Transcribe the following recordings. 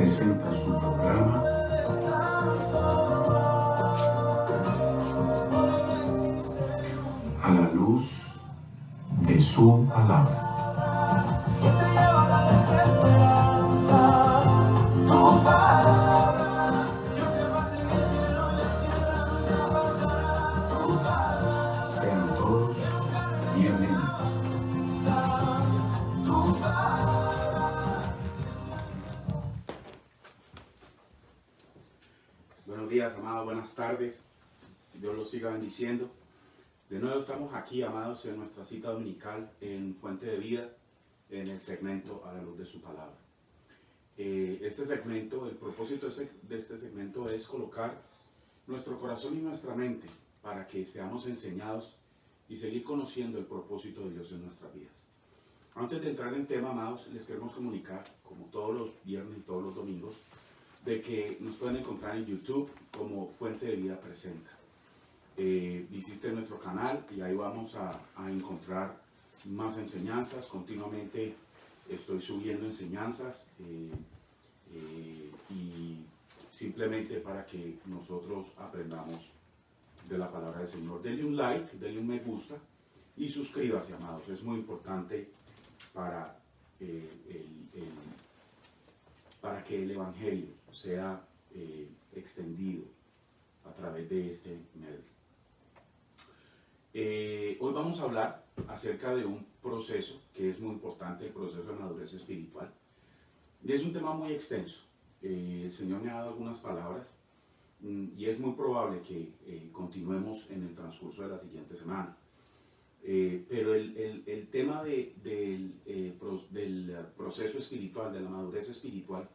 presenta su programa A la luz de su palabra. Sean todos bienvenidos. Buenos días, amados, buenas tardes. Dios los siga bendiciendo. De nuevo estamos aquí, amados, en nuestra cita dominical en Fuente de Vida, en el segmento A la luz de su palabra. Este segmento, el propósito de este segmento es colocar nuestro corazón y nuestra mente para que seamos enseñados y seguir conociendo el propósito de Dios en nuestras vidas. Antes de entrar en tema, amados, les queremos comunicar, como todos los viernes y todos los domingos, de que nos pueden encontrar en YouTube como Fuente de Vida Presenta. Visiten nuestro canal y ahí vamos a encontrar más enseñanzas. Continuamente estoy subiendo enseñanzas y simplemente para que nosotros aprendamos de la palabra del Señor. Denle un like, denle un me gusta y suscríbase, amados. Es muy importante para que el Evangelio sea extendido a través de este medio. Hoy vamos a hablar acerca de un proceso que es muy importante, el proceso de madurez espiritual. Y es un tema muy extenso. El Señor me ha dado algunas palabras y es muy probable que continuemos en el transcurso de la siguiente semana. Pero el tema del proceso espiritual, de la madurez espiritual,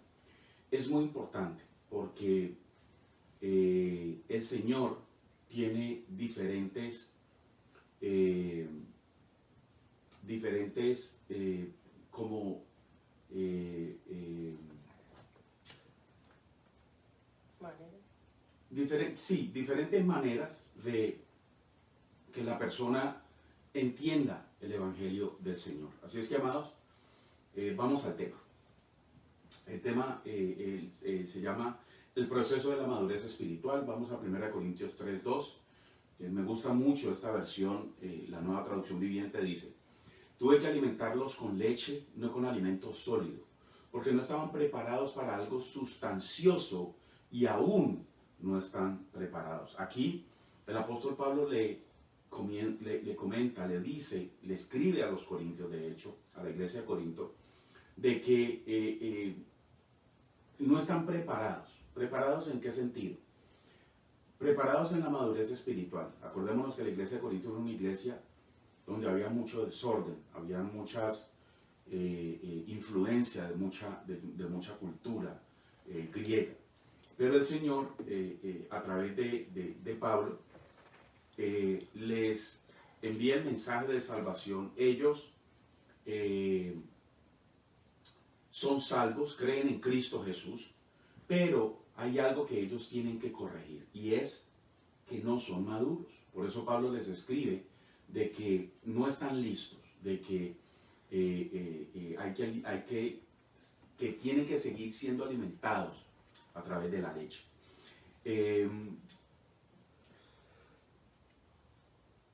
es muy importante porque el Señor tiene diferentes diferentes maneras de que la persona entienda el Evangelio del Señor. Así es que, amados, vamos al tema. El tema se llama el proceso de la madurez espiritual. Vamos a 1 Corintios 3:2. Me gusta mucho esta versión, la Nueva Traducción Viviente dice: tuve que alimentarlos con leche, no con alimento sólido, porque no estaban preparados para algo sustancioso y aún no están preparados. Aquí el apóstol Pablo le comenta, le dice, le escribe a los corintios, de hecho, a la iglesia de Corinto, de que no están preparados. ¿Preparados en qué sentido? Preparados en la madurez espiritual. Acordémonos que la iglesia de Corinto era una iglesia donde había mucho desorden, había muchas influencias de mucha cultura griega. Pero el Señor, a través de Pablo, les envía el mensaje de salvación. Ellos son salvos, creen en Cristo Jesús, pero hay algo que ellos tienen que corregir y es que no son maduros. Por eso Pablo les escribe de que no están listos, de que tienen que seguir siendo alimentados a través de la leche.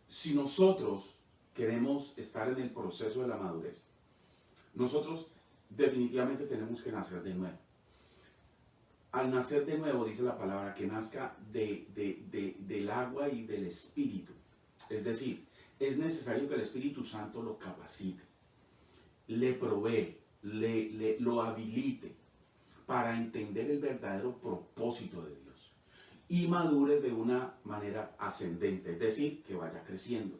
Si nosotros queremos estar en el proceso de la madurez, nosotros definitivamente tenemos que nacer de nuevo. Al nacer de nuevo, dice la palabra, que nazca del agua y del Espíritu. Es decir, es necesario que el Espíritu Santo lo capacite, le provee, lo habilite para entender el verdadero propósito de Dios y madure de una manera ascendente, es decir, que vaya creciendo.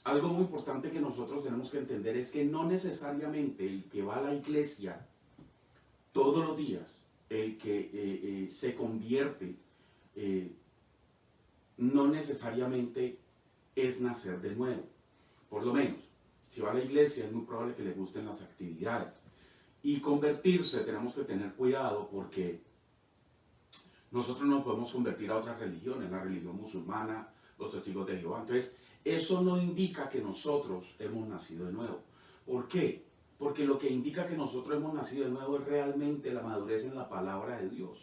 Algo muy importante que nosotros tenemos que entender es que no necesariamente el que va a la iglesia todos los días, el que se convierte, no necesariamente es nacer de nuevo. Por lo menos, si va a la iglesia es muy probable que le gusten las actividades. Y convertirse, tenemos que tener cuidado porque nosotros no podemos convertir a otras religiones, la religión musulmana, los testigos de Jehová. Entonces, eso no indica que nosotros hemos nacido de nuevo. ¿Por qué? Porque lo que indica que nosotros hemos nacido de nuevo es realmente la madurez en la palabra de Dios.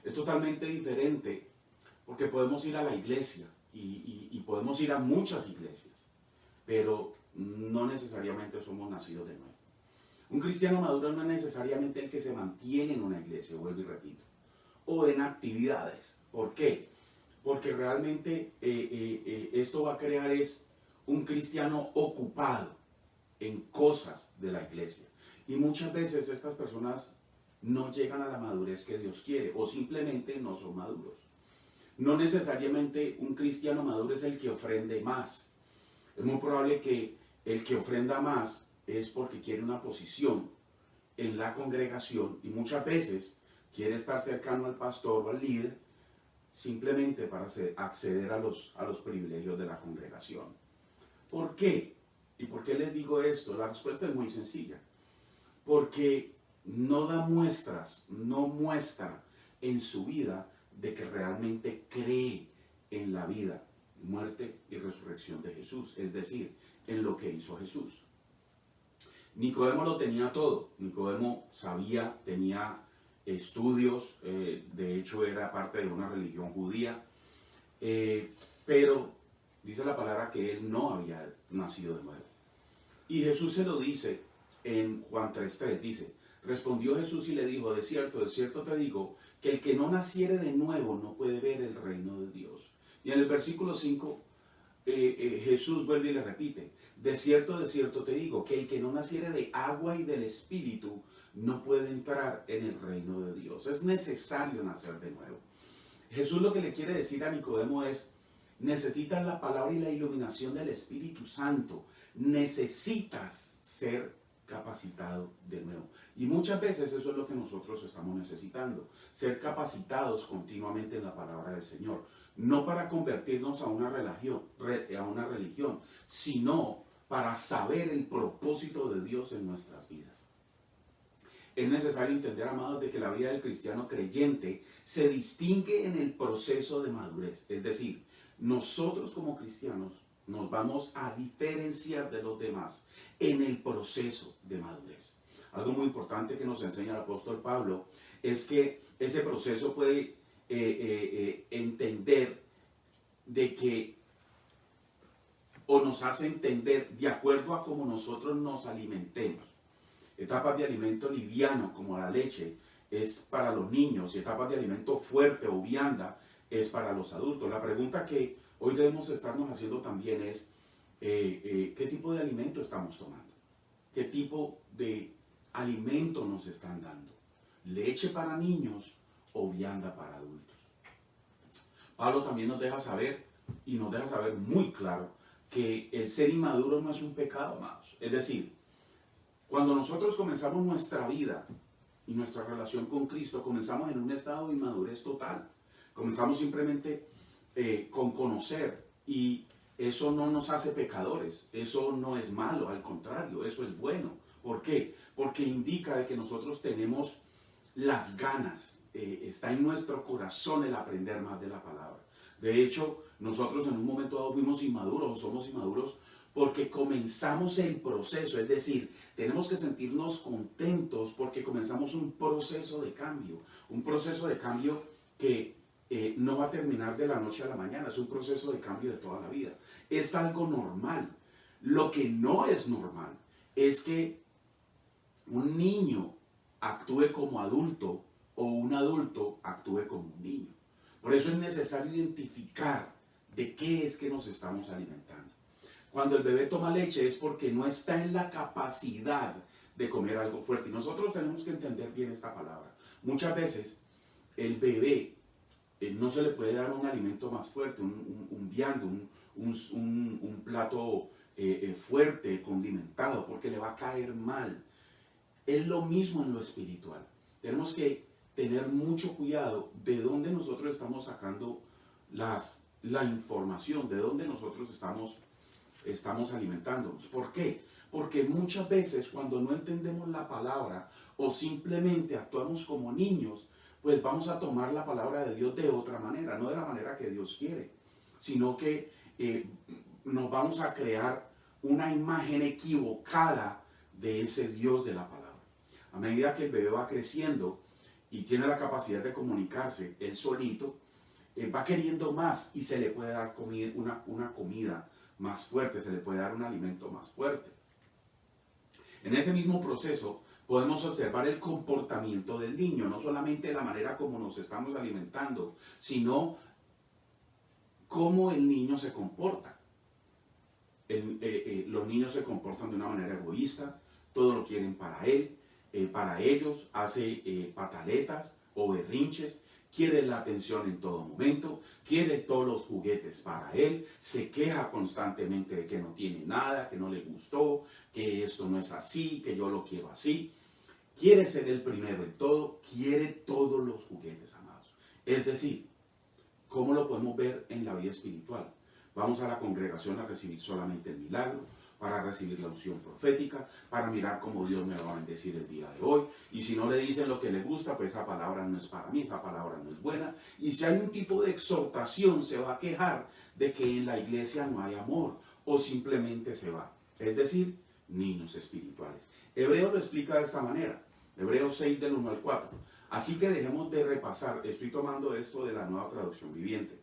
Es totalmente diferente porque podemos ir a la iglesia y podemos ir a muchas iglesias, pero no necesariamente somos nacidos de nuevo. Un cristiano maduro no es necesariamente el que se mantiene en una iglesia, vuelvo y repito, o en actividades. ¿Por qué? Porque realmente esto va a crear es un cristiano ocupado en cosas de la iglesia. Y muchas veces estas personas no llegan a la madurez que Dios quiere o simplemente no son maduros. No necesariamente un cristiano maduro es el que ofrende más. Es muy probable que el que ofrenda más es porque quiere una posición en la congregación y muchas veces quiere estar cercano al pastor o al líder simplemente para acceder a los privilegios de la congregación. ¿Por qué? ¿Y por qué les digo esto? La respuesta es muy sencilla. Porque no da muestras, no muestra en su vida de que realmente cree en la vida, muerte y resurrección de Jesús, es decir, en lo que hizo Jesús. Nicodemo lo tenía todo. Nicodemo sabía, tenía estudios, de hecho era parte de una religión judía, pero dice la palabra que él no había nacido de nuevo. Y Jesús se lo dice en Juan 3:3, dice, respondió Jesús y le dijo, de cierto te digo, que el que no naciere de nuevo no puede ver el reino de Dios. Y en el versículo 5, Jesús vuelve y le repite, de cierto te digo, que el que no naciere de agua y del Espíritu no puede entrar en el reino de Dios. Es necesario nacer de nuevo. Jesús lo que le quiere decir a Nicodemo es, necesitas la palabra y la iluminación del Espíritu Santo. Necesitas ser capacitado de nuevo. Y muchas veces eso es lo que nosotros estamos necesitando, ser capacitados continuamente en la palabra del Señor, no para convertirnos a una religión, sino para saber el propósito de Dios en nuestras vidas. Es necesario entender, amados, de que la vida del cristiano creyente se distingue en el proceso de madurez. Es decir, nosotros como cristianos nos vamos a diferenciar de los demás en el proceso de madurez. Algo muy importante que nos enseña el apóstol Pablo es que ese proceso puede entender de que, o nos hace entender de acuerdo a cómo nosotros nos alimentemos. Etapas de alimento liviano como la leche es para los niños y etapas de alimento fuerte o vianda es para los adultos. La pregunta que hoy debemos estarnos haciendo también es ¿qué tipo de alimento estamos tomando? ¿Qué tipo de alimento nos están dando? ¿Leche para niños o vianda para adultos? Pablo también nos deja saber, y nos deja saber muy claro, que el ser inmaduro no es un pecado, amados. Es decir, cuando nosotros comenzamos nuestra vida y nuestra relación con Cristo, comenzamos en un estado de inmadurez total. Comenzamos simplemente con conocer, y eso no nos hace pecadores, eso no es malo, al contrario, eso es bueno. ¿Por qué? Porque indica de que nosotros tenemos las ganas, está en nuestro corazón el aprender más de la palabra. De hecho, nosotros en un momento dado fuimos inmaduros o somos inmaduros porque comenzamos el proceso, es decir, tenemos que sentirnos contentos porque comenzamos un proceso de cambio que no va a terminar de la noche a la mañana, es un proceso de cambio de toda la vida. Es algo normal. Lo que no es normal es que un niño actúe como adulto o un adulto actúe como un niño. Por eso es necesario identificar de qué es que nos estamos alimentando. Cuando el bebé toma leche es porque no está en la capacidad de comer algo fuerte. Y nosotros tenemos que entender bien esta palabra. Muchas veces el bebé no se le puede dar un alimento más fuerte, un viando, un plato fuerte, condimentado, porque le va a caer mal. Es lo mismo en lo espiritual. Tenemos que tener mucho cuidado de dónde nosotros estamos sacando la información, de dónde nosotros estamos alimentándonos. ¿Por qué? Porque muchas veces cuando no entendemos la palabra o simplemente actuamos como niños, pues vamos a tomar la palabra de Dios de otra manera, no de la manera que Dios quiere, sino que nos vamos a crear una imagen equivocada de ese Dios de la palabra. A medida que el bebé va creciendo y tiene la capacidad de comunicarse él solito, va queriendo más y se le puede dar una comida más fuerte, se le puede dar un alimento más fuerte. En ese mismo proceso podemos observar el comportamiento del niño, no solamente la manera como nos estamos alimentando, sino cómo el niño se comporta. Los niños se comportan de una manera egoísta, todo lo quieren para él, para ellos, hace pataletas o berrinches, quiere la atención en todo momento, quiere todos los juguetes para él, se queja constantemente de que no tiene nada, que no le gustó, que esto no es así, que yo lo quiero así. Quiere ser el primero en todo, quiere todos los juguetes, amados. Es decir, ¿cómo lo podemos ver en la vida espiritual? Vamos a la congregación a recibir solamente el milagro, para recibir la unción profética, para mirar cómo Dios me va a bendecir el día de hoy. Y si no le dicen lo que le gusta, pues esa palabra no es para mí, esa palabra no es buena. Y si hay un tipo de exhortación, se va a quejar de que en la iglesia no hay amor, o simplemente se va. Es decir, niños espirituales. Hebreo lo explica de esta manera. Hebreos 6 del 1 al 4. Así que dejemos de repasar, estoy tomando esto de la Nueva Traducción Viviente.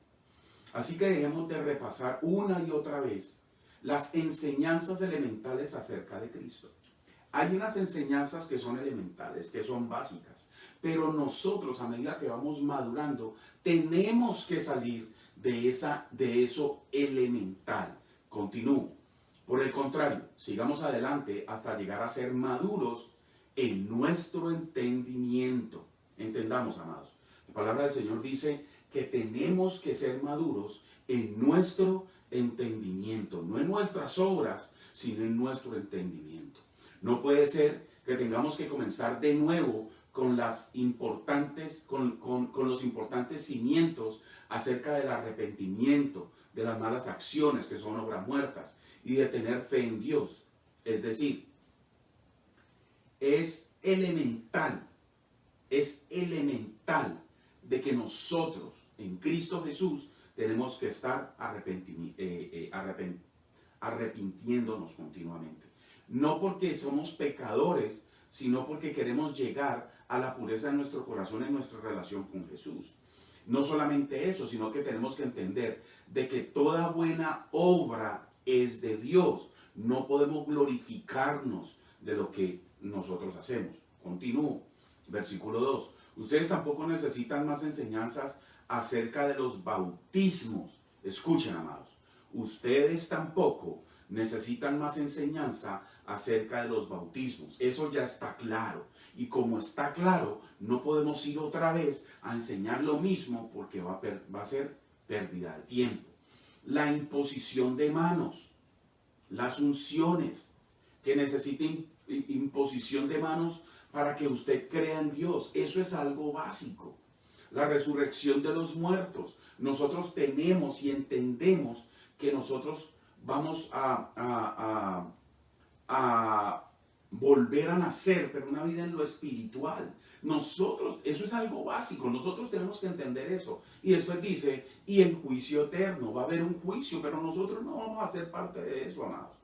Así que dejemos de repasar una y otra vez las enseñanzas elementales acerca de Cristo. Hay unas enseñanzas que son elementales, que son básicas, pero nosotros a medida que vamos madurando tenemos que salir de eso elemental. Continúo. Por el contrario, sigamos adelante hasta llegar a ser maduros en nuestro entendimiento. Entendamos, amados. La palabra del Señor dice que tenemos que ser maduros en nuestro entendimiento, no en nuestras obras, sino en nuestro entendimiento. No puede ser que tengamos que comenzar de nuevo con los importantes cimientos acerca del arrepentimiento, de las malas acciones que son obras muertas y de tener fe en Dios. Es decir, es elemental de que nosotros en Cristo Jesús tenemos que estar arrepintiéndonos continuamente. No porque somos pecadores, sino porque queremos llegar a la pureza de nuestro corazón en nuestra relación con Jesús. No solamente eso, sino que tenemos que entender de que toda buena obra es de Dios. No podemos glorificarnos de lo que nosotros hacemos. Continúo. Versículo 2. Ustedes tampoco necesitan más enseñanzas acerca de los bautismos. Escuchen, amados. Ustedes tampoco necesitan más enseñanza acerca de los bautismos. Eso ya está claro. Y como está claro, no podemos ir otra vez a enseñar lo mismo porque va a ser pérdida de tiempo. La imposición de manos, las unciones, que necesiten imposición de manos para que usted crea en Dios. Eso es algo básico. La resurrección de los muertos. Nosotros tenemos y entendemos que nosotros vamos a volver a nacer, pero una vida en lo espiritual. Nosotros, eso es algo básico, nosotros tenemos que entender eso. Y después dice, y el juicio eterno, va a haber un juicio, pero nosotros no vamos a ser parte de eso, amados.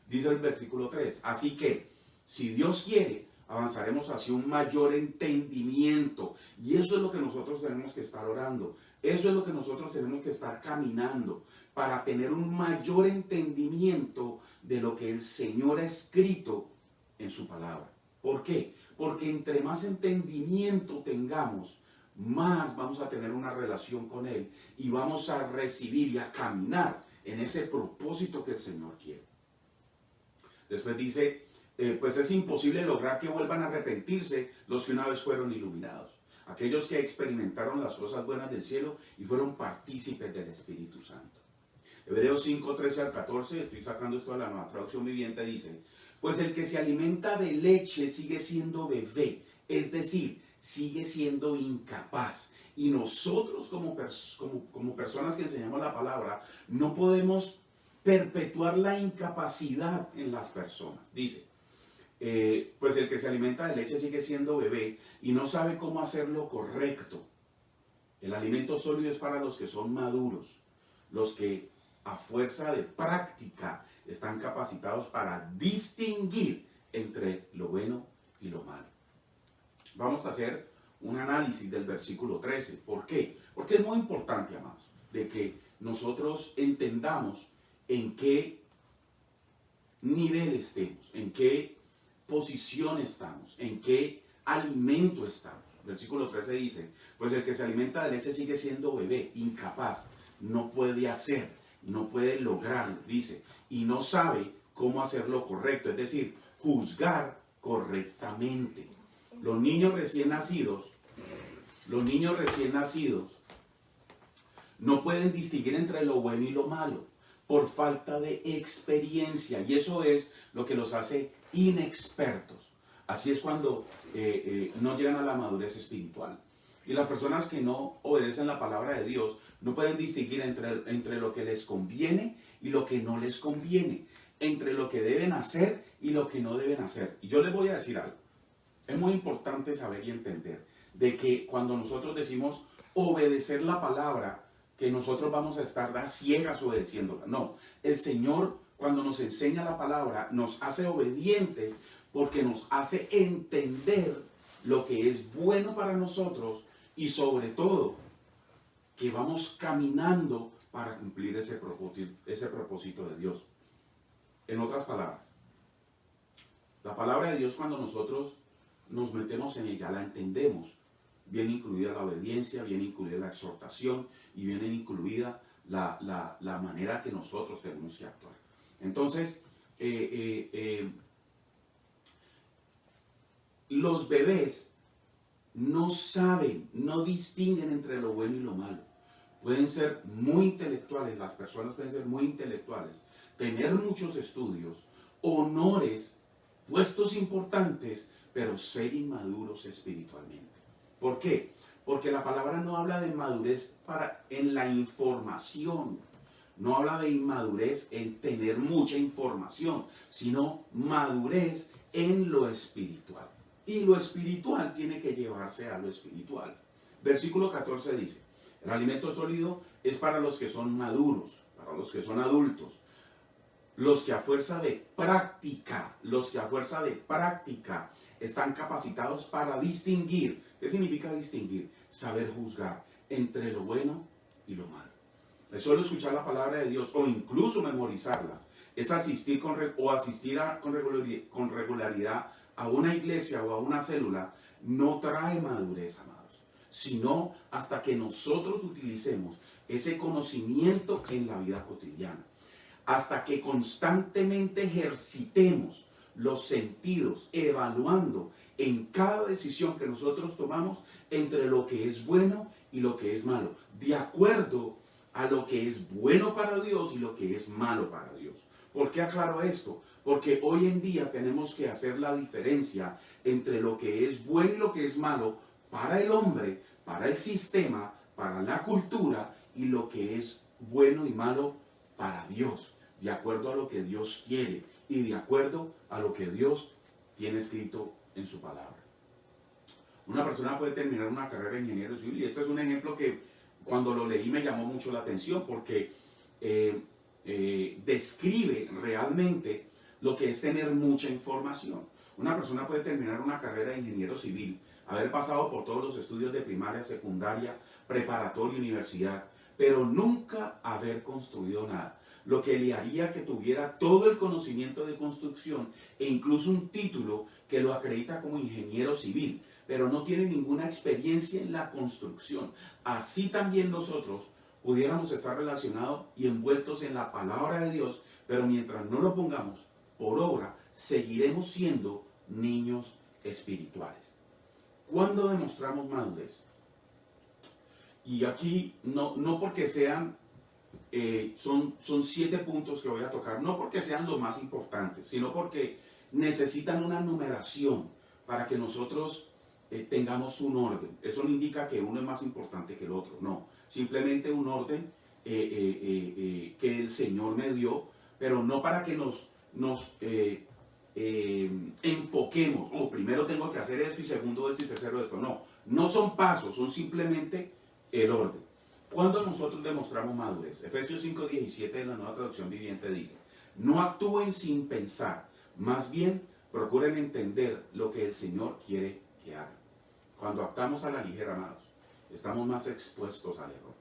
Dice el versículo 3, así que, si Dios quiere, avanzaremos hacia un mayor entendimiento. Y eso es lo que nosotros tenemos que estar orando. Eso es lo que nosotros tenemos que estar caminando para tener un mayor entendimiento de lo que el Señor ha escrito en su palabra. ¿Por qué? Porque entre más entendimiento tengamos, más vamos a tener una relación con Él y vamos a recibir y a caminar en ese propósito que el Señor quiere. Después dice, pues es imposible lograr que vuelvan a arrepentirse los que una vez fueron iluminados. Aquellos que experimentaron las cosas buenas del cielo y fueron partícipes del Espíritu Santo. Hebreos 5, 13 al 14, estoy sacando esto de la Nueva Traducción Viviente, dice, pues el que se alimenta de leche sigue siendo bebé, es decir, sigue siendo incapaz. Y nosotros como personas que enseñamos la palabra, no podemos perpetuar la incapacidad en las personas. Dice, pues el que se alimenta de leche sigue siendo bebé y no sabe cómo hacer lo correcto. El alimento sólido es para los que son maduros, los que a fuerza de práctica están capacitados para distinguir entre lo bueno y lo malo. Vamos a hacer un análisis del versículo 13. ¿Por qué? Porque es muy importante, amados, de que nosotros entendamos en qué nivel estemos, en qué posición estamos, en qué alimento estamos. Versículo 13 dice, pues el que se alimenta de leche sigue siendo bebé, incapaz, no puede hacer, no puede lograrlo, dice, y no sabe cómo hacer lo correcto, es decir, juzgar correctamente. Los niños recién nacidos no pueden distinguir entre lo bueno y lo malo por falta de experiencia, y eso es lo que los hace inexpertos. Así es cuando no llegan a la madurez espiritual. Y las personas que no obedecen la palabra de Dios no pueden distinguir entre lo que les conviene y lo que no les conviene, entre lo que deben hacer y lo que no deben hacer. Y yo les voy a decir algo. Es muy importante saber y entender de que cuando nosotros decimos obedecer la palabra, que nosotros vamos a estar a ciegas obedeciéndola. No, el Señor cuando nos enseña la palabra nos hace obedientes porque nos hace entender lo que es bueno para nosotros y sobre todo que vamos caminando para cumplir ese propósito de Dios. En otras palabras, la palabra de Dios cuando nosotros nos metemos en ella, la entendemos, viene incluida la obediencia, viene incluida la exhortación y viene incluida la manera que nosotros tenemos que actuar. Entonces, los bebés no saben, no distinguen entre lo bueno y lo malo. Pueden ser muy intelectuales, las personas pueden ser muy intelectuales, tener muchos estudios, honores, puestos importantes, pero ser inmaduros espiritualmente. ¿Por qué? Porque la palabra no habla de madurez en la información, no habla de inmadurez en tener mucha información, sino madurez en lo espiritual. Y lo espiritual tiene que llevarse a lo espiritual. Versículo 14 dice, el alimento sólido es para los que son maduros, para los que son adultos, los que a fuerza de práctica, están capacitados para distinguir. ¿Qué significa distinguir? Saber juzgar entre lo bueno y lo malo. Es solo escuchar la palabra de Dios o incluso memorizarla. Es asistir con regularidad a una iglesia o a una célula. No trae madurez, amados, sino hasta que nosotros utilicemos ese conocimiento en la vida cotidiana. Hasta que constantemente ejercitemos los sentidos, evaluando en cada decisión que nosotros tomamos entre lo que es bueno y lo que es malo, de acuerdo a lo que es bueno para Dios y lo que es malo para Dios. ¿Por qué aclaro esto? Porque hoy en día tenemos que hacer la diferencia entre lo que es bueno y lo que es malo para el hombre, para el sistema, para la cultura, y lo que es bueno y malo para Dios, de acuerdo a lo que Dios quiere y de acuerdo a lo que Dios tiene escrito en su palabra. Una persona puede terminar una carrera de ingeniero civil, y este es un ejemplo que cuando lo leí me llamó mucho la atención porque describe realmente lo que es tener mucha información. Una persona puede terminar una carrera de ingeniero civil, haber pasado por todos los estudios de primaria, secundaria, preparatoria y universidad, pero nunca haber construido nada, lo que le haría que tuviera todo el conocimiento de construcción e incluso un título que lo acredita como ingeniero civil, pero no tiene ninguna experiencia en la construcción. Así también nosotros pudiéramos estar relacionados y envueltos en la palabra de Dios, pero mientras no lo pongamos por obra, seguiremos siendo niños espirituales. ¿Cuándo demostramos madurez? Y aquí no porque sean, son 7 puntos que voy a tocar, no porque sean los más importantes, sino porque necesitan una numeración para que nosotros tengamos un orden. Eso no indica que uno es más importante que el otro, no. Simplemente un orden que el Señor me dio, pero no para que nos enfoquemos, primero tengo que hacer esto y segundo esto y tercero esto. No son pasos, son simplemente el orden. ¿Cuándo nosotros demostramos madurez? Efesios 5:17 de la Nueva Traducción Viviente dice, no actúen sin pensar, más bien procuren entender lo que el Señor quiere que hagan. Cuando actuamos a la ligera, amados, estamos más expuestos al error.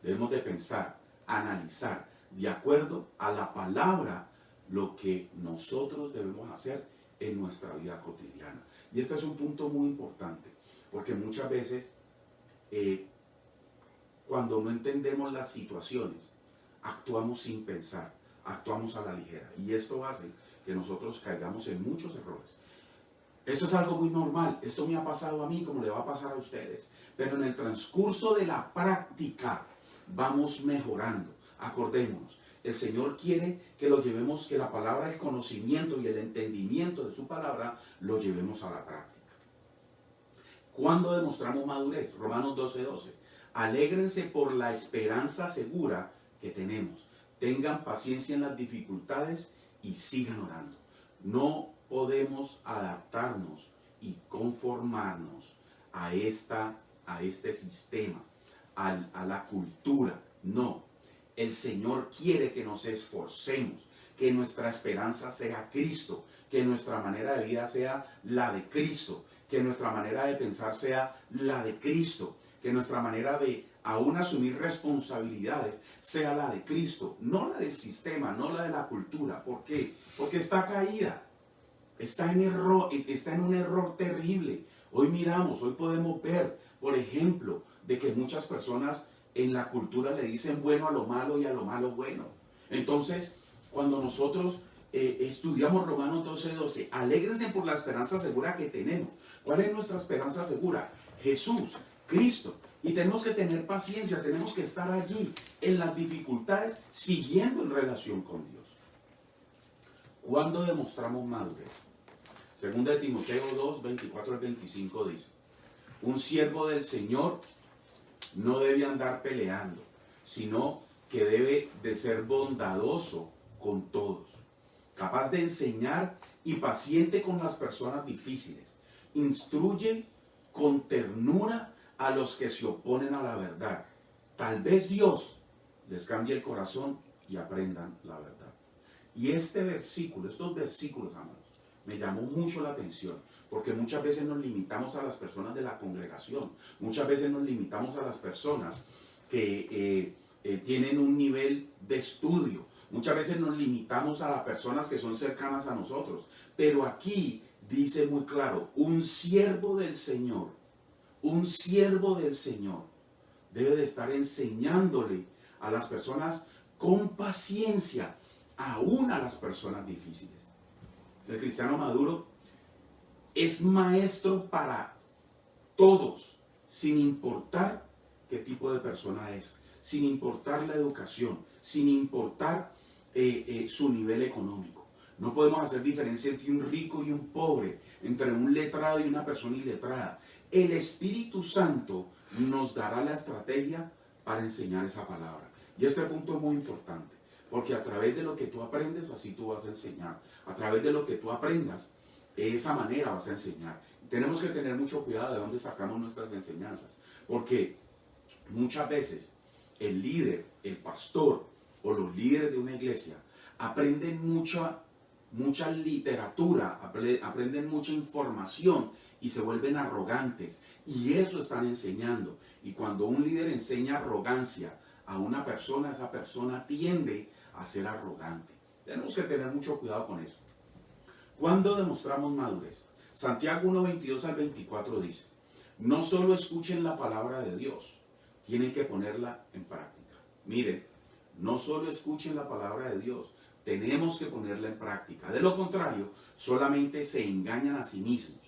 Debemos de pensar, analizar, de acuerdo a la palabra, lo que nosotros debemos hacer en nuestra vida cotidiana. Y este es un punto muy importante, porque muchas veces, cuando no entendemos las situaciones, actuamos sin pensar, actuamos a la ligera. Y esto hace que nosotros caigamos en muchos errores. Esto es algo muy normal. Esto me ha pasado a mí como le va a pasar a ustedes. Pero en el transcurso de la práctica vamos mejorando. Acordémonos, el Señor quiere que lo llevemos, que la palabra, el conocimiento y el entendimiento de su palabra lo llevemos a la práctica. ¿Cuándo demostramos madurez? Romanos 12:12. Alégrense por la esperanza segura que tenemos. Tengan paciencia en las dificultades y sigan orando. No podemos adaptarnos y conformarnos a este sistema, a la cultura. No. El Señor quiere que nos esforcemos, que nuestra esperanza sea Cristo, que nuestra manera de vida sea la de Cristo, que nuestra manera de pensar sea la de Cristo, que nuestra manera de aún asumir responsabilidades sea la de Cristo, no la del sistema, no la de la cultura. ¿Por qué? Porque está caída, está en un error terrible. Hoy podemos ver, por ejemplo, de que muchas personas en la cultura le dicen bueno a lo malo y a lo malo bueno. Entonces, cuando nosotros estudiamos Romanos 12:12, alégrense por la esperanza segura que tenemos. ¿Cuál es nuestra esperanza segura? Jesús, Cristo. Y tenemos que tener paciencia, tenemos que estar allí en las dificultades, siguiendo en relación con Dios. ¿Cuándo demostramos madurez? Segunda de Timoteo 2:24-25 dice: un siervo del Señor no debe andar peleando, sino que debe de ser bondadoso con todos, capaz de enseñar y paciente con las personas difíciles. Instruye con ternura a los que se oponen a la verdad. Tal vez Dios les cambie el corazón y aprendan la verdad. Y estos versículos, amados, me llamó mucho la atención, porque muchas veces nos limitamos a las personas de la congregación, muchas veces nos limitamos a las personas que tienen un nivel de estudio, muchas veces nos limitamos a las personas que son cercanas a nosotros, pero aquí dice muy claro: un siervo del Señor debe de estar enseñándole a las personas con paciencia, aún a las personas difíciles. El cristiano maduro es maestro para todos, sin importar qué tipo de persona es, sin importar la educación, sin importar su nivel económico. No podemos hacer diferencia entre un rico y un pobre, entre un letrado y una persona iletrada. El Espíritu Santo nos dará la estrategia para enseñar esa palabra. Y este punto es muy importante, porque a través de lo que tú aprendes, así tú vas a enseñar. A través de lo que tú aprendas, de esa manera vas a enseñar. Tenemos que tener mucho cuidado de dónde sacamos nuestras enseñanzas, porque muchas veces el líder, el pastor o los líderes de una iglesia aprenden mucha literatura, aprenden mucha información y se vuelven arrogantes, y eso están enseñando. Y cuando un líder enseña arrogancia a una persona, esa persona tiende a ser arrogante. Tenemos que tener mucho cuidado con eso. ¿Cuándo demostramos madurez? Santiago 1:22-24 dice: no solo escuchen la palabra de Dios, tienen que ponerla en práctica. Miren, no solo escuchen la palabra de Dios, tenemos que ponerla en práctica. De lo contrario, solamente se engañan a sí mismos.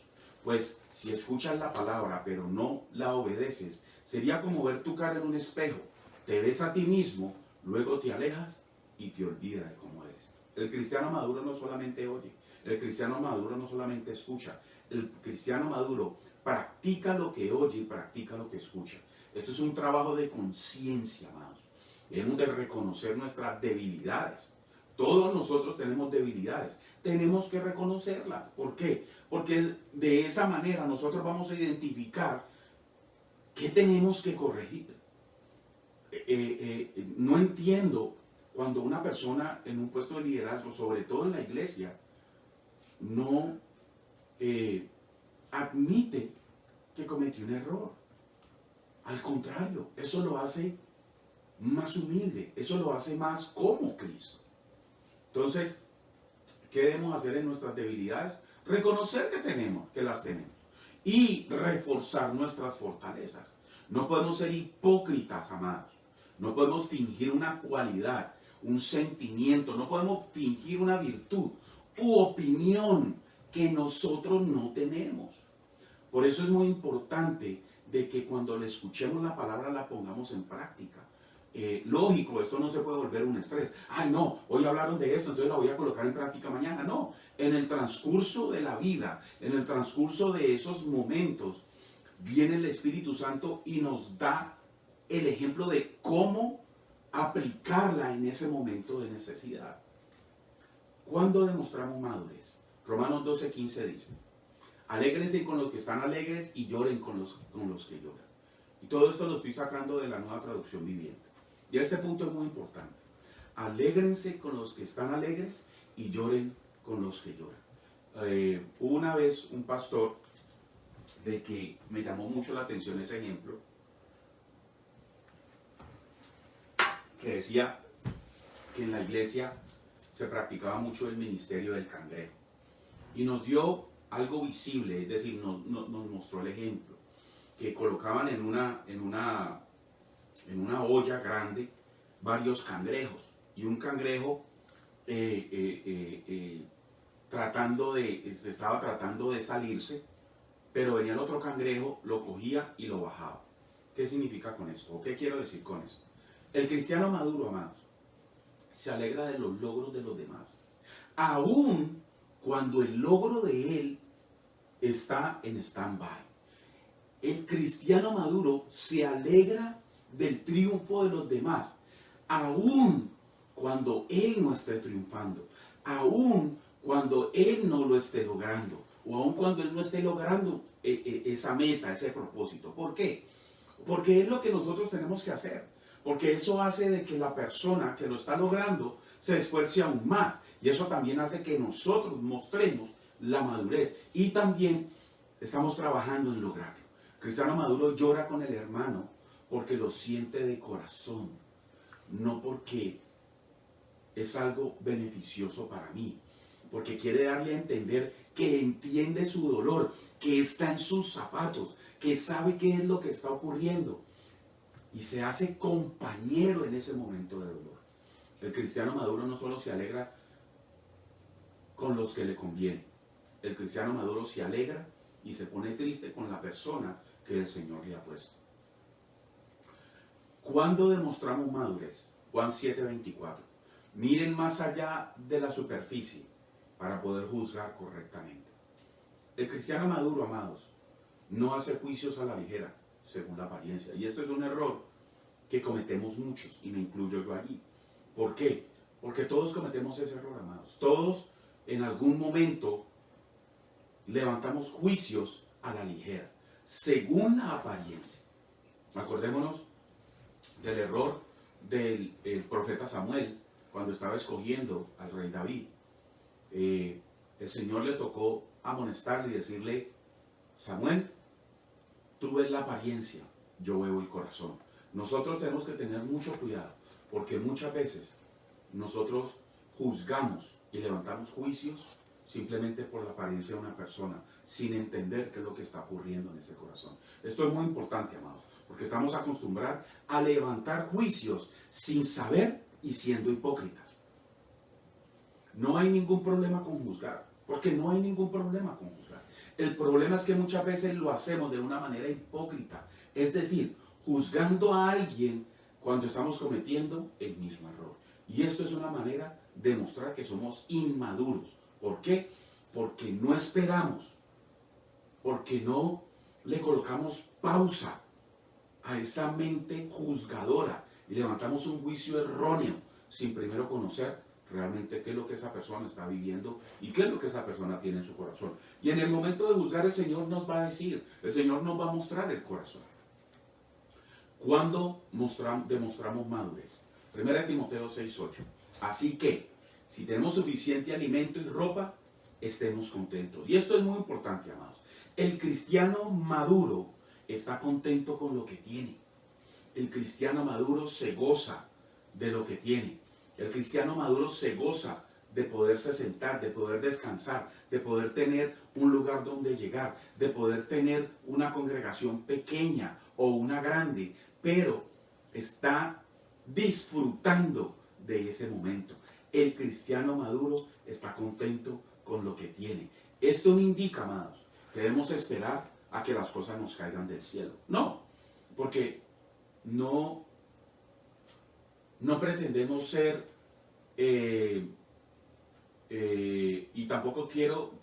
Pues si escuchas la palabra pero no la obedeces, sería como ver tu cara en un espejo. Te ves a ti mismo, luego te alejas y te olvidas de cómo eres. El cristiano maduro no solamente oye, el cristiano maduro no solamente escucha, el cristiano maduro practica lo que oye y practica lo que escucha. Esto es un trabajo de conciencia, amados. Debemos de reconocer nuestras debilidades. Todos nosotros tenemos debilidades. Tenemos que reconocerlas. ¿Por qué? Porque de esa manera nosotros vamos a identificar qué tenemos que corregir. No entiendo cuando una persona en un puesto de liderazgo, sobre todo en la iglesia, no admite que cometió un error. Al contrario, eso lo hace más humilde, eso lo hace más como Cristo. Entonces, ¿qué debemos hacer en nuestras debilidades? Reconocer que las tenemos y reforzar nuestras fortalezas. No podemos ser hipócritas, amados. No podemos fingir una cualidad, un sentimiento, no podemos fingir una virtud u opinión que nosotros no tenemos. Por eso es muy importante de que cuando le escuchemos la palabra la pongamos en práctica. Lógico, esto no se puede volver un estrés. Ay, no, hoy hablaron de esto, entonces la voy a colocar en práctica mañana. No, en el transcurso de la vida, en el transcurso de esos momentos, viene el Espíritu Santo y nos da el ejemplo de cómo aplicarla en ese momento de necesidad. ¿Cuándo demostramos madurez? Romanos 12:15 dice: alégrense con los que están alegres y lloren con los que lloran. Y todo esto lo estoy sacando de la Nueva Traducción Viviente. Y este punto es muy importante. Alégrense con los que están alegres y lloren con los que lloran. Hubo una vez un pastor de que me llamó mucho la atención ese ejemplo, que decía que en la iglesia se practicaba mucho el ministerio del cangrejo. Y nos dio algo visible, es decir, nos mostró el ejemplo, que colocaban en una olla grande varios cangrejos, y un cangrejo estaba tratando de salirse, pero venía el otro cangrejo, lo cogía y lo bajaba. ¿Qué significa con esto? ¿O qué quiero decir con esto? El cristiano maduro, amados, se alegra de los logros de los demás, aún cuando el logro de él está en stand-by. El cristiano maduro se alegra del triunfo de los demás, aun cuando él no esté triunfando, aun cuando él no lo esté logrando, o aun cuando él no esté logrando esa meta, ese propósito. ¿Por qué? Porque es lo que nosotros tenemos que hacer, porque eso hace de que la persona que lo está logrando se esfuerce aún más, y eso también hace que nosotros mostremos la madurez, y también estamos trabajando en lograrlo. Cristiano maduro llora con el hermano porque lo siente de corazón, no porque es algo beneficioso para mí, porque quiere darle a entender que entiende su dolor, que está en sus zapatos, que sabe qué es lo que está ocurriendo y se hace compañero en ese momento de dolor. El cristiano maduro no solo se alegra con los que le conviene, el cristiano maduro se alegra y se pone triste con la persona que el Señor le ha puesto. ¿Cuándo demostramos madurez? Juan 7:24. Miren más allá de la superficie para poder juzgar correctamente. El cristiano maduro, amados, no hace juicios a la ligera, según la apariencia. Y esto es un error que cometemos muchos, y me incluyo yo allí. ¿Por qué? Porque todos cometemos ese error, amados. Todos en algún momento levantamos juicios a la ligera, según la apariencia. Acordémonos del error del profeta Samuel cuando estaba escogiendo al rey David. El Señor le tocó amonestarle y decirle: Samuel, tú ves la apariencia, yo veo el corazón. Nosotros tenemos que tener mucho cuidado, porque muchas veces nosotros juzgamos y levantamos juicios simplemente por la apariencia de una persona, sin entender qué es lo que está ocurriendo en ese corazón. Esto es muy importante, amados, porque estamos acostumbrados a levantar juicios sin saber y siendo hipócritas. No hay ningún problema con juzgar, porque no hay ningún problema con juzgar. El problema es que muchas veces lo hacemos de una manera hipócrita, es decir, juzgando a alguien cuando estamos cometiendo el mismo error. Y esto es una manera de mostrar que somos inmaduros. ¿Por qué? Porque no esperamos, porque no le colocamos pausa a esa mente juzgadora y levantamos un juicio erróneo sin primero conocer realmente qué es lo que esa persona está viviendo y qué es lo que esa persona tiene en su corazón. Y en el momento de juzgar, el Señor nos va a decir, el Señor nos va a mostrar el corazón. ¿Cuándo demostramos madurez? 1 Timoteo 6:8. Así que, si tenemos suficiente alimento y ropa, estemos contentos. Y esto es muy importante, amados. El cristiano maduro está contento con lo que tiene. El cristiano maduro se goza de lo que tiene. El cristiano maduro se goza de poderse sentar, de poder descansar, de poder tener un lugar donde llegar, de poder tener una congregación pequeña o una grande, pero está disfrutando de ese momento. El cristiano maduro está contento con lo que tiene. Esto no indica, amados, que debemos esperar a que las cosas nos caigan del cielo. No, porque no pretendemos ser, y tampoco quiero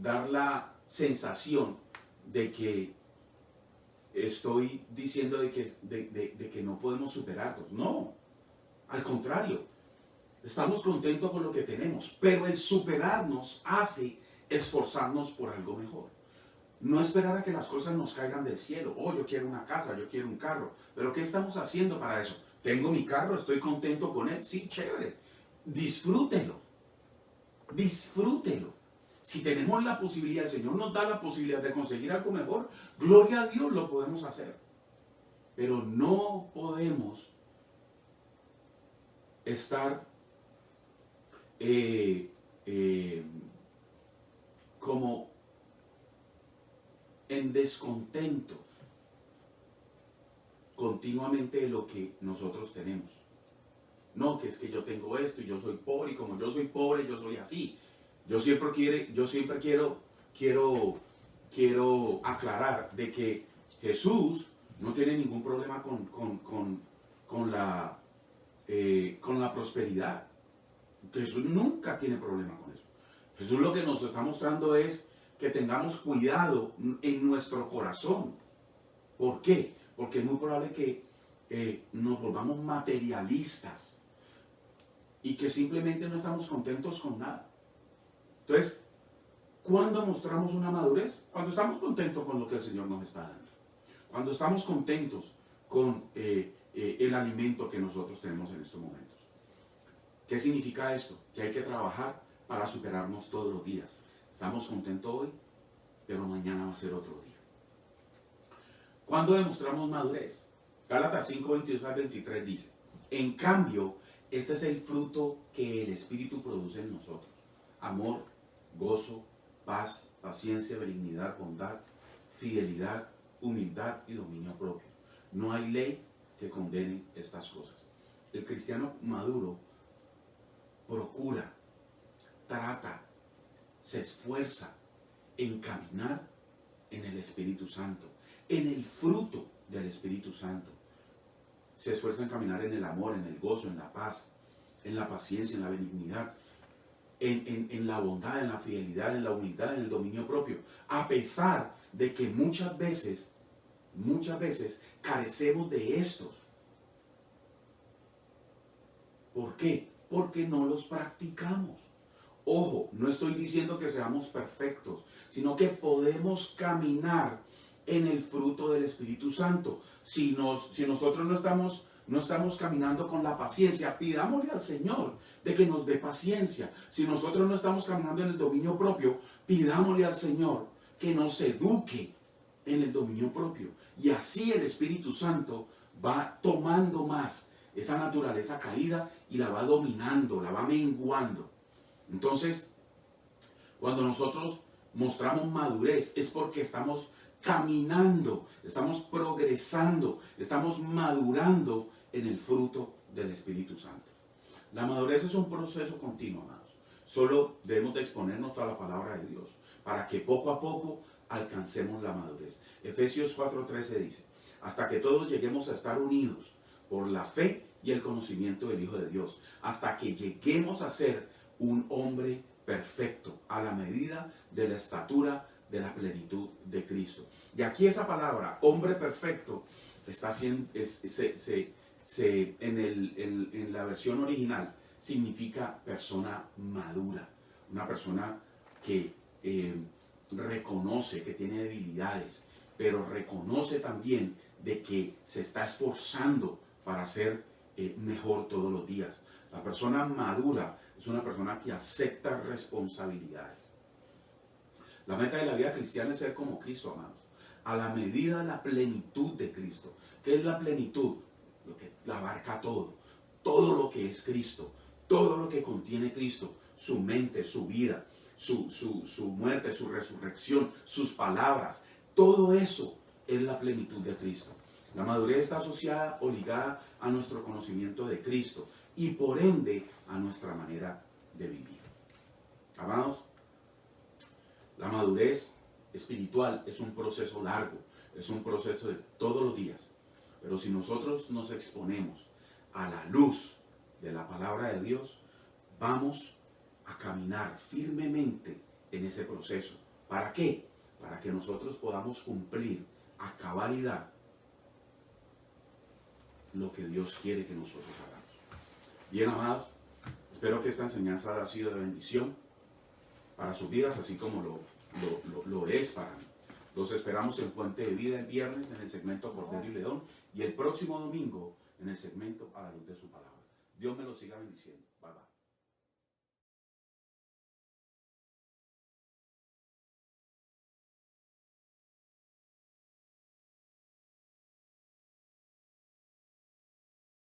dar la sensación de que estoy diciendo de que no podemos superarnos. No, al contrario, estamos contentos con lo que tenemos, pero el superarnos hace esforzarnos por algo mejor. No esperar a que las cosas nos caigan del cielo. Oh, yo quiero una casa, yo quiero un carro. Pero ¿qué estamos haciendo para eso? Tengo mi carro, estoy contento con él. Sí, chévere. Disfrútelo. Disfrútelo. Si tenemos la posibilidad, el Señor nos da la posibilidad de conseguir algo mejor, gloria a Dios, lo podemos hacer. Pero no podemos estar como en descontento continuamente de lo que nosotros tenemos. No, que es que yo tengo esto y yo soy pobre, y como yo soy pobre, yo soy así. Yo siempre quiero aclarar de que Jesús no tiene ningún problema con la prosperidad. Jesús nunca tiene problema con eso. Jesús lo que nos está mostrando es que tengamos cuidado en nuestro corazón. ¿Por qué? Porque es muy probable que nos volvamos materialistas y que simplemente no estamos contentos con nada. Entonces, ¿cuándo mostramos una madurez? Cuando estamos contentos con lo que el Señor nos está dando. Cuando estamos contentos con el alimento que nosotros tenemos en estos momentos. ¿Qué significa esto? Que hay que trabajar para superarnos todos los días. Estamos contentos hoy, pero mañana va a ser otro día. ¿Cuándo demostramos madurez? Gálatas 5:22-23 dice: en cambio, este es el fruto que el Espíritu produce en nosotros: amor, gozo, paz, paciencia, benignidad, bondad, fidelidad, humildad y dominio propio. No hay ley que condene estas cosas. El cristiano maduro procura, trata, se esfuerza en caminar en el Espíritu Santo, en el fruto del Espíritu Santo. Se esfuerza en caminar en el amor, en el gozo, en la paz, en la paciencia, en la benignidad, en la bondad, en la fidelidad, en la humildad, en el dominio propio. A pesar de que muchas veces carecemos de estos. ¿Por qué? Porque no los practicamos. Ojo, no estoy diciendo que seamos perfectos, sino que podemos caminar en el fruto del Espíritu Santo. Si nosotros no estamos caminando con la paciencia, pidámosle al Señor de que nos dé paciencia. Si nosotros no estamos caminando en el dominio propio, pidámosle al Señor que nos eduque en el dominio propio. Y así el Espíritu Santo va tomando más esa naturaleza caída y la va dominando, la va menguando. Entonces, cuando nosotros mostramos madurez es porque estamos caminando, estamos progresando, estamos madurando en el fruto del Espíritu Santo. La madurez es un proceso continuo, amados. Solo debemos de exponernos a la palabra de Dios para que poco a poco alcancemos la madurez. Efesios 4:13 dice: hasta que todos lleguemos a estar unidos por la fe y el conocimiento del Hijo de Dios, hasta que lleguemos a ser un hombre perfecto, a la medida de la estatura de la plenitud de Cristo. Y aquí esa palabra, hombre perfecto, está haciendo, en la versión original, significa persona madura, una persona que reconoce que tiene debilidades, pero reconoce también de que se está esforzando para ser mejor todos los días. La persona madura es una persona que acepta responsabilidades. La meta de la vida cristiana es ser como Cristo, amados. A la medida de la plenitud de Cristo. ¿Qué es la plenitud? Lo que la abarca todo. Todo lo que es Cristo. Todo lo que contiene Cristo. Su mente, su vida, su muerte, su resurrección, sus palabras. Todo eso es la plenitud de Cristo. La madurez está asociada o ligada a nuestro conocimiento de Cristo y por ende a nuestra manera de vivir. Amados, la madurez espiritual es un proceso largo, es un proceso de todos los días. Pero si nosotros nos exponemos a la luz de la palabra de Dios, vamos a caminar firmemente en ese proceso. ¿Para qué? Para que nosotros podamos cumplir a cabalidad lo que Dios quiere que nosotros hagamos. Bien, amados, espero que esta enseñanza haya sido de bendición para sus vidas, así como lo es para mí. Los esperamos en Fuente de Vida el viernes en el segmento Cordero y León y el próximo domingo en el segmento A la Luz de su Palabra. Dios me los siga bendiciendo. Bye bye.